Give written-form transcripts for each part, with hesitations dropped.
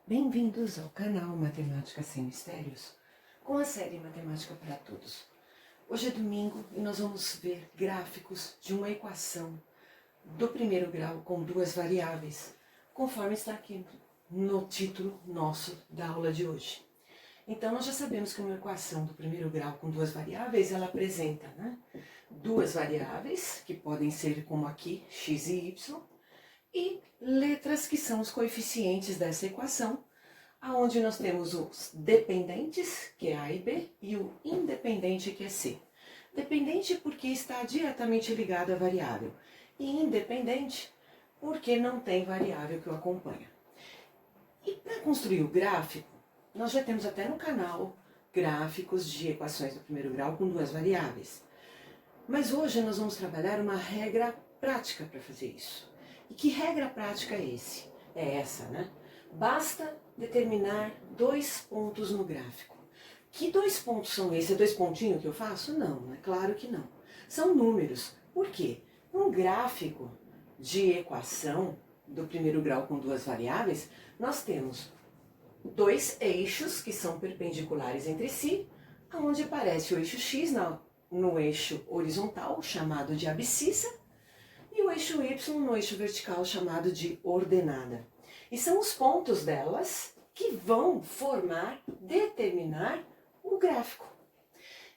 Bem-vindos ao canal Matemática Sem Mistérios, com a série Matemática para Todos. Hoje é domingo e nós vamos ver gráficos de uma equação do primeiro grau com duas variáveis, conforme está aqui no título nosso da aula de hoje. Então, nós já sabemos que uma equação do primeiro grau com duas variáveis, ela apresenta duas variáveis, que podem ser como aqui, x e y, e letras que são os coeficientes dessa equação, aonde nós temos os dependentes, que é A e B, e o independente, que é C. Dependente porque está diretamente ligado à variável, e independente porque não tem variável que o acompanha. E para construir o gráfico, nós já temos até no canal gráficos de equações do primeiro grau com duas variáveis. Mas hoje nós vamos trabalhar uma regra prática para fazer isso. E que regra prática é essa, né? Basta determinar dois pontos no gráfico. Que dois pontos são esses? É dois pontinhos que eu faço? Não, é claro que não. São números. Por quê? Um gráfico de equação do primeiro grau com duas variáveis, nós temos dois eixos que são perpendiculares entre si, onde aparece o eixo x no eixo horizontal, chamado de abscissa, e o eixo y no eixo vertical, chamado de ordenada. E são os pontos delas que vão determinar o gráfico.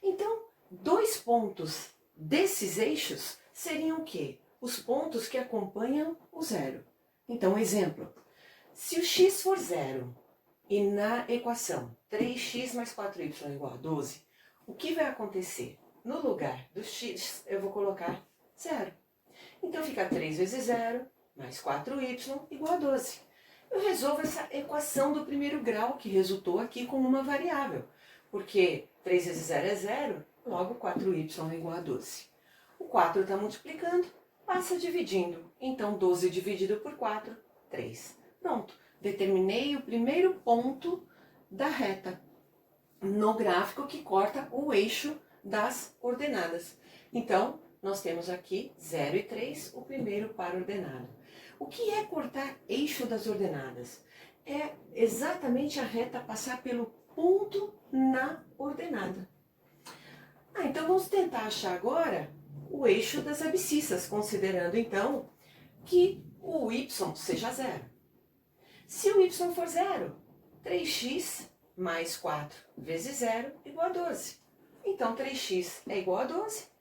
Então, dois pontos desses eixos seriam o quê? Os pontos que acompanham o zero. Então, exemplo, se o x for zero e na equação 3x mais 4y igual a 12, o que vai acontecer? No lugar do x, eu vou colocar zero. Então, fica 3 vezes 0 mais 4y igual a 12. Eu resolvo essa equação do primeiro grau, que resultou aqui com uma variável, porque 3 vezes 0 é 0, logo 4y é igual a 12. O 4 está multiplicando, passa dividindo. Então, 12 dividido por 4, 3. Pronto, determinei o primeiro ponto da reta no gráfico que corta o eixo das ordenadas. Então, nós temos aqui 0 e 3, o primeiro par ordenado. O que é cortar eixo das ordenadas? É exatamente a reta passar pelo ponto na ordenada. Então vamos tentar achar agora o eixo das abscissas, considerando então que o y seja zero. Se o y for zero, 3x mais 4 vezes 0 igual a 12. Então 3x é igual a 12.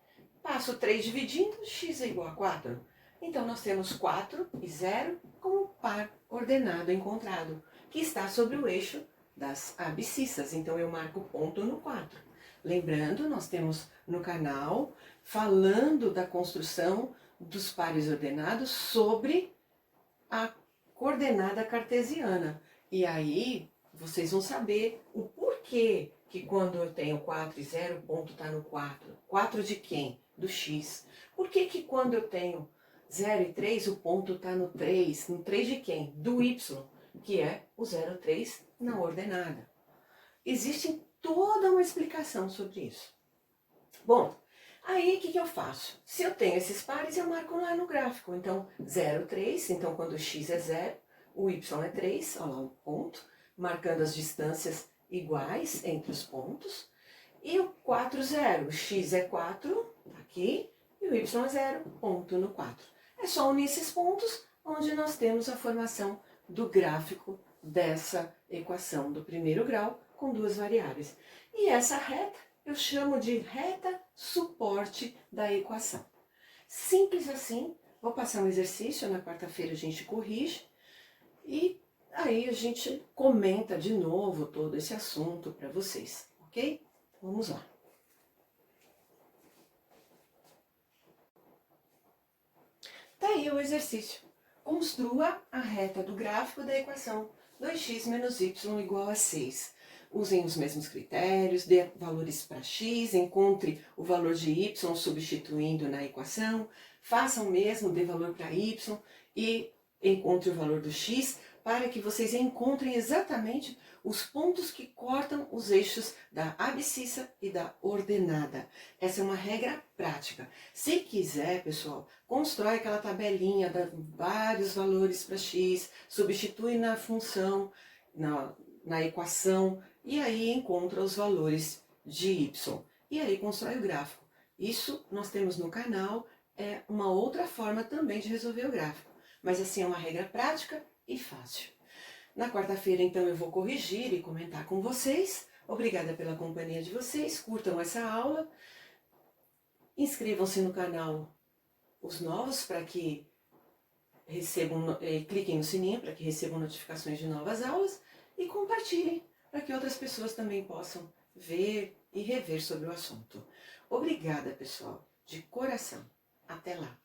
Passo 3 dividindo, x é igual a 4. Então, nós temos 4 e 0 como par ordenado encontrado, que está sobre o eixo das abscissas. Então, eu marco ponto no 4. Lembrando, nós temos no canal falando da construção dos pares ordenados sobre a coordenada cartesiana. E aí, vocês vão saber o porquê que quando eu tenho 4 e 0, o ponto está no 4. 4 de quem? Do x. Por que quando eu tenho 0 e 3, o ponto está no 3? No 3 de quem? Do y, que é o 0, 3 na ordenada. Existe toda uma explicação sobre isso. Bom, aí o que eu faço? Se eu tenho esses pares, eu marco lá no gráfico. Então, 0, 3, então quando o x é 0, o y é 3, olha lá o ponto, marcando as distâncias iguais entre os pontos. E o 4, 0, o x é 4, aqui, e o y é 0, ponto no 4. É só unir esses pontos, onde nós temos a formação do gráfico dessa equação do primeiro grau com duas variáveis. E essa reta eu chamo de reta suporte da equação. Simples assim, vou passar um exercício, na quarta-feira a gente corrige, e aí a gente comenta de novo todo esse assunto para vocês, ok? Vamos lá. Tá aí o exercício. Construa a reta do gráfico da equação 2x menos y igual a 6. Usem os mesmos critérios, dê valores para x, encontre o valor de y substituindo na equação, faça o mesmo, dê valor para y e encontre o valor do x, para que vocês encontrem exatamente os pontos que cortam os eixos da abscissa e da ordenada. Essa é uma regra prática. Se quiser, pessoal, constrói aquela tabelinha, dá vários valores para x, substitui na função na equação, e aí encontra os valores de y. E aí constrói o gráfico. Isso nós temos no canal, é uma outra forma também de resolver o gráfico. Mas assim, é uma regra prática e fácil. Na quarta-feira, então, eu vou corrigir e comentar com vocês. Obrigada pela companhia de vocês, curtam essa aula. Inscrevam-se no canal os novos para que recebam, cliquem no sininho para que recebam notificações de novas aulas e compartilhem para que outras pessoas também possam ver e rever sobre o assunto. Obrigada, pessoal, de coração. Até lá!